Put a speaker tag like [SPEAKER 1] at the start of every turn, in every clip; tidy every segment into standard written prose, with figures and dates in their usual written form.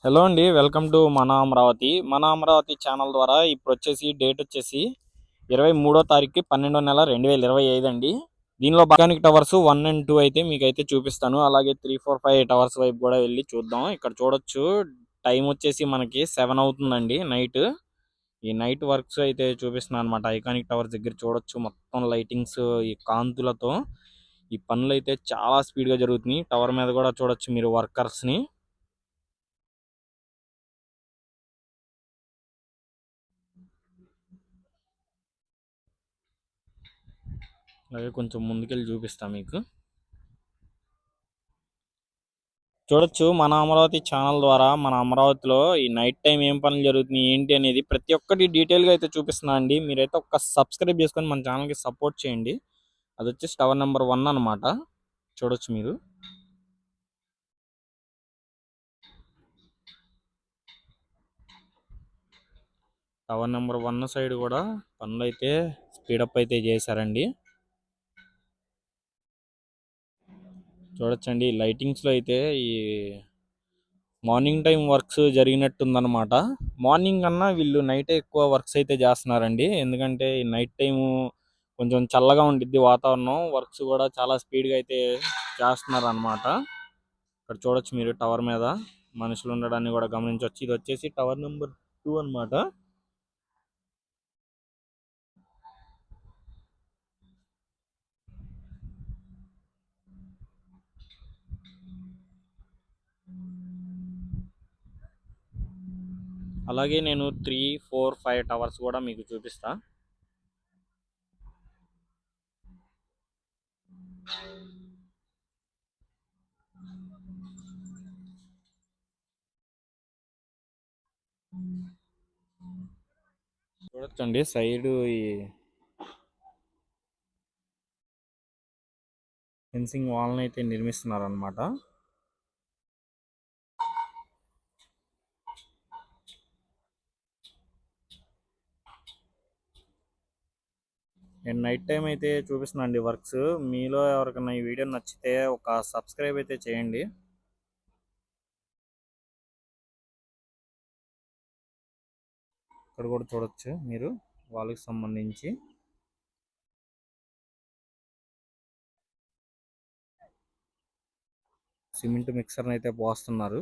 [SPEAKER 1] Hello అండి, welcome to మన Amaravati channel ద్వారా ఇప్పుడు వచ్చేసి డేట్ వచ్చేసి 23వ తారీఖు 12వ నెల 2025 అండి. దీనిలో మెకానిక్ టవర్స్ 1 అండ్ 2 అయితే మీకైతే చూపిస్తాను. అలాగే 3, 4, 5 టవర్స్ వైపు కూడా వెళ్ళి చూద్దాం. ఇక్కడ చూడొచ్చు టైం వచ్చేసి మనకి 7 అవుతుందండి నైట్. ఈ నైట్ వర్క్స్ అయితే చూపిస్తున్నాను అనమాట. ఐకానిక్ టవర్స్ దగ్గర చూడొచ్చు మొత్తం లైటింగ్స్, ఈ కాంతులతో ఈ పనులు అయితే చాలా స్పీడ్ గా జరుగుతున్నాయి. టవర్ మీద కూడా చూడొచ్చు మీరు వర్కర్స్ ని. అలాగే కొంచెం ముందుకెళ్ళి చూపిస్తా మీకు. చూడొచ్చు మన అమరావతి ఛానల్ ద్వారా మన అమరావతిలో ఈ నైట్ టైం ఏం పనులు జరుగుతున్నాయి ఏంటి అనేది ప్రతి ఒక్కటి డీటెయిల్ గా అయితే చూపిస్తున్నా అండి. మీరైతే ఒక సబ్స్క్రైబ్ చేసుకొని మన ఛానల్ కి సపోర్ట్ చేయండి. అది వచ్చేసి టవర్ నెంబర్ 1 అన్నమాట. చూడొచ్చు మీరు. టవర్ నెంబర్ 1 సైడ్ కూడా పనులు అయితే స్పీడప్ అయితే చేశారండి. చూడొచ్చండి లైటింగ్స్ లో అయితే ఈ మార్నింగ్ టైం వర్క్స్ జరిగినట్టుందన్నమాట. మార్నింగ్ కన్నా వీళ్ళు నైట్ ఎక్కువ వర్క్స్ అయితే చేస్తున్నారండి. ఎందుకంటే ఈ నైట్ టైము కొంచెం చల్లగా ఉండిద్ది వాతావరణం. వర్క్స్ కూడా చాలా స్పీడ్గా అయితే చేస్తున్నారు అనమాట. ఇక్కడ చూడొచ్చు మీరు టవర్ మీద మనుషులు ఉండడాన్ని కూడా గమనించవచ్చు. ఇది వచ్చేసి టవర్ నెంబర్ 2 అనమాట. అలాగే నేను 3, 4, 5 టవర్స్ కూడా మీకు చూపిస్తా. చూడొచ్చండి సైడ్ ఈ ఫెన్సింగ్ వాల్ని అయితే నిర్మిస్తున్నారు అనమాట. నేను నైట్ టైం అయితే చూపిస్తున్నా అండి వర్క్స్. మీలో ఎవరికైనా ఈ వీడియో నచ్చితే ఒక సబ్స్క్రైబ్ అయితే చేయండి. ఇక్కడ కూడా చూడొచ్చు మీరు వాళ్ళకి సంబంధించి సిమెంట్ మిక్సర్ని అయితే పోస్తున్నారు.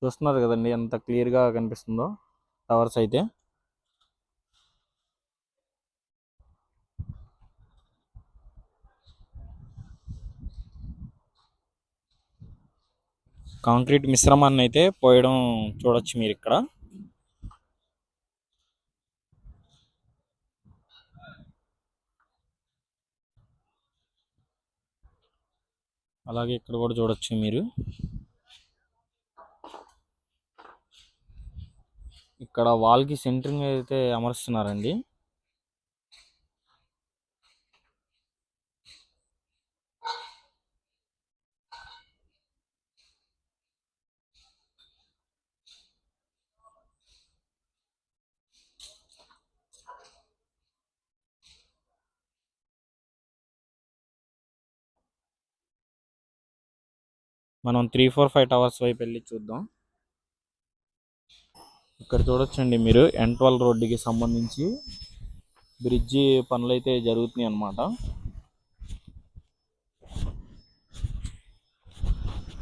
[SPEAKER 1] చూస్తున్నారు కదండి ఎంత క్లియర్గా కనిపిస్తుందో టవర్స్ అయితే. కాంక్రీట్ మిశ్రమాన్ని అయితే పోయడం చూడొచ్చు మీరు ఇక్కడ. అలాగే ఇక్కడ కూడా చూడొచ్చు మీరు. ఇక్కడ వాల్ కి సెంటరింగ్ అయితే అమరుస్తున్నారండి. మనం 3, 4, 5 టవర్స్ వైపు వెళ్ళి చూద్దాం. ఇక్కడ చూడొచ్చండి మీరు N12 రోడ్డుకి సంబంధించి బ్రిడ్జి పనులు అయితే జరుగుతున్నాయి అన్నమాట.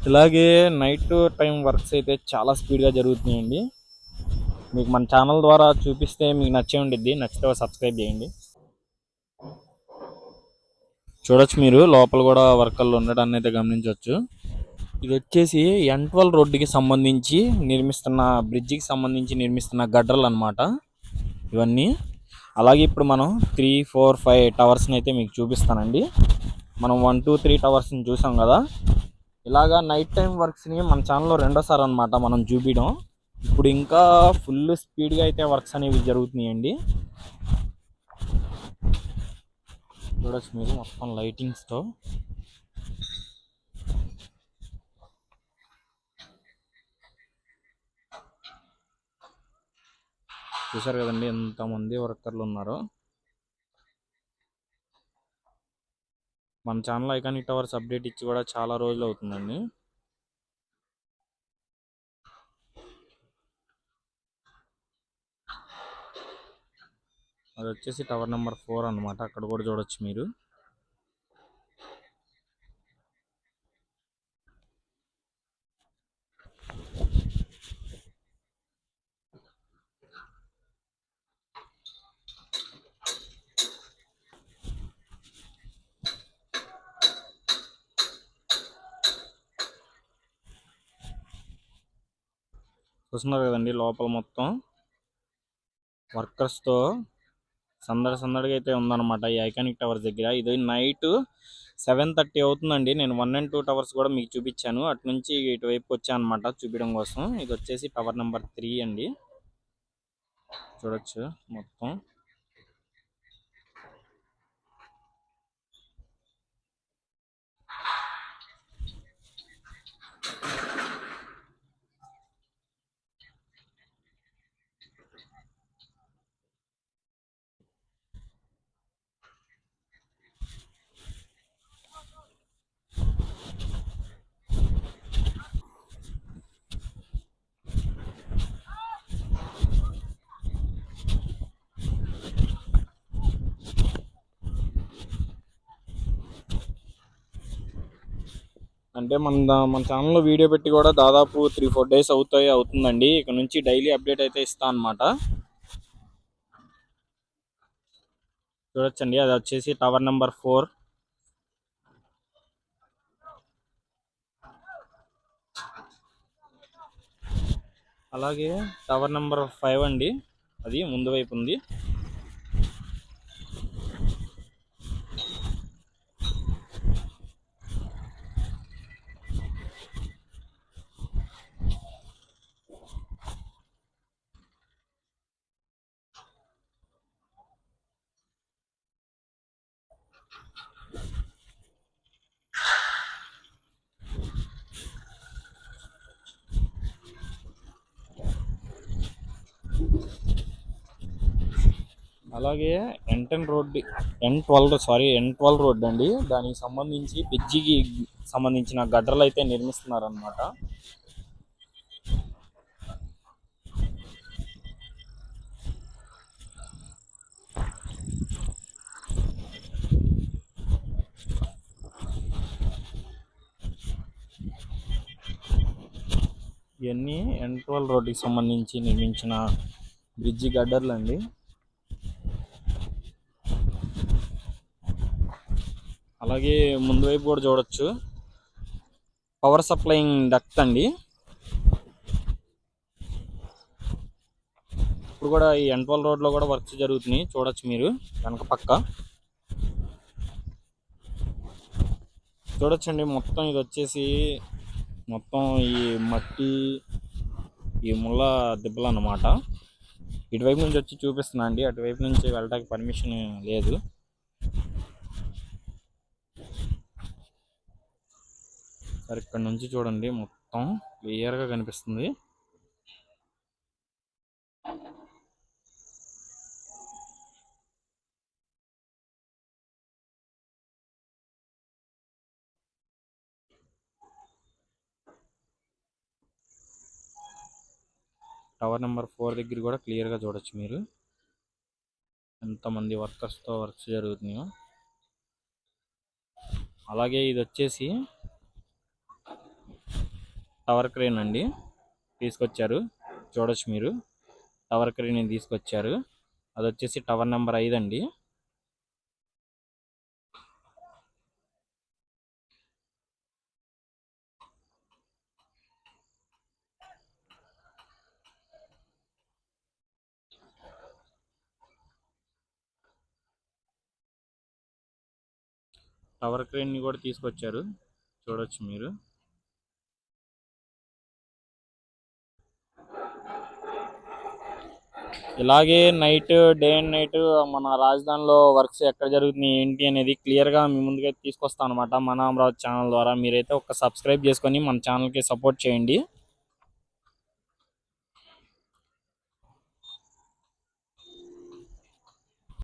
[SPEAKER 1] ఇలాగే నైట్ టైం వర్క్స్ అయితే చాలా స్పీడ్గా జరుగుతున్నాయండి. మీకు మన ఛానల్ ద్వారా చూపిస్తే మీకు నచ్చే ఉండిద్ది. నచ్చితే సబ్స్క్రైబ్ చేయండి. చూడొచ్చు మీరు లోపల కూడా వర్కర్లు ఉండడాన్ని అయితే గమనించవచ్చు. ఇది వచ్చేసి N12 రోడ్డుకి సంబంధించి బ్రిడ్జికి సంబంధించి నిర్మిస్తున్న గడ్డర్లు అనమాట ఇవన్నీ. అలాగే ఇప్పుడు మనం 3, 4, 5 టవర్స్ని అయితే మీకు చూపిస్తానండి. మనం 1, 2, 3 టవర్స్ని చూసాం కదా. ఇలాగా నైట్ టైం వర్క్స్ని మన ఛానల్లో రెండోసారి అనమాట మనం చూపించడం. ఇప్పుడు ఇంకా ఫుల్ స్పీడ్గా అయితే వర్క్స్ అనేవి జరుగుతున్నాయండి. చూడొచ్చు మీరు మొత్తం లైటింగ్స్తో. చూసారు కదండి ఎంతమంది వర్కర్లు ఉన్నారో. మన ఛానల్ ఐకానిక్ టవర్స్ అప్డేట్ ఇచ్చి కూడా చాలా రోజులు అవుతుందండి. అది వచ్చేసి టవర్ నెంబర్ 4 అన్నమాట. అక్కడ కూడా చూడొచ్చు మీరు. చూస్తున్నారు కదండి లోపల మొత్తం వర్కర్స్తో సందడిగా అయితే ఉందన్నమాట ఈ ఐకానిక్ టవర్స్ దగ్గర. ఇది నైట్ 7:30 అవుతుందండి. నేను 1 and 2 టవర్స్ కూడా మీకు చూపించాను. అటు నుంచి ఇటువైపు వచ్చాను అనమాట చూపించడం కోసం. ఇది వచ్చేసి టవర్ నెంబర్ 3 అండి. చూడొచ్చు మొత్తం. అంటే మన ఛానల్లో వీడియో పెట్టి కూడా దాదాపు 3-4 డేస్ అవుతుందండి. ఇక నుంచి డైలీ అప్డేట్ అయితే ఇస్తా అనమాట. చూడొచ్చండి అది వచ్చేసి టవర్ నెంబర్ 4. అలాగే టవర్ నెంబర్ 5 అండి, అది ముందు వైపు ఉంది. అలాగే N12 రోడ్ అండి. దానికి సంబంధించి బ్రిడ్జికి సంబంధించిన గడ్డర్లు అయితే నిర్మిస్తున్నారన్నమాట. ఇవన్నీ N12 రోడ్డుకి సంబంధించి నిర్మించిన బ్రిడ్జి గడ్డర్లు అండి. అలాగే ముందు వైపు కూడా చూడొచ్చు పవర్ సప్లయింగ్ డక్ట్ అండి. ఇప్పుడు కూడా ఈ N12 రోడ్లో కూడా వర్క్స్ జరుగుతున్నాయి. చూడొచ్చు మీరు వెనక పక్క చూడొచ్చండి. మొత్తం ఇది వచ్చేసి మొత్తం ఈ మట్టి ఈ ముళ్ళ దిబ్బలు అన్నమాట. ఇటువైపు నుంచి వచ్చి చూపిస్తున్నా అండి, అటువైపు నుంచి వెళ్ళడానికి పర్మిషన్ లేదు. సరే ఇక్కడ నుంచి చూడండి మొత్తం క్లియర్గా కనిపిస్తుంది. టవర్ నెంబర్ 4 దగ్గర కూడా క్లియర్గా చూడొచ్చు మీరు ఎంతమంది వర్కర్స్తో వర్క్స్ జరుగుతున్నాయో. అలాగే ఇది వచ్చేసి టవర్ క్రేన్ అండి, తీసుకొచ్చారు. చూడొచ్చు మీరు టవర్ క్రేన్ తీసుకొచ్చారు. అది వచ్చేసి టవర్ నెంబర్ 5 అండి. టవర్ క్రేన్ ని కూడా తీసుకొచ్చారు. చూడొచ్చు మీరు. ఇలాగే డే అండ్ నైట్ మన రాజధానిలో వర్క్స్ ఎక్కడ జరుగుతున్నాయి ఏంటి అనేది క్లియర్గా మీ ముందుగా తీసుకొస్తాను అనమాట మన అమరావతి ఛానల్ ద్వారా. మీరైతే ఒక సబ్స్క్రైబ్ చేసుకొని మన ఛానల్కి సపోర్ట్ చేయండి.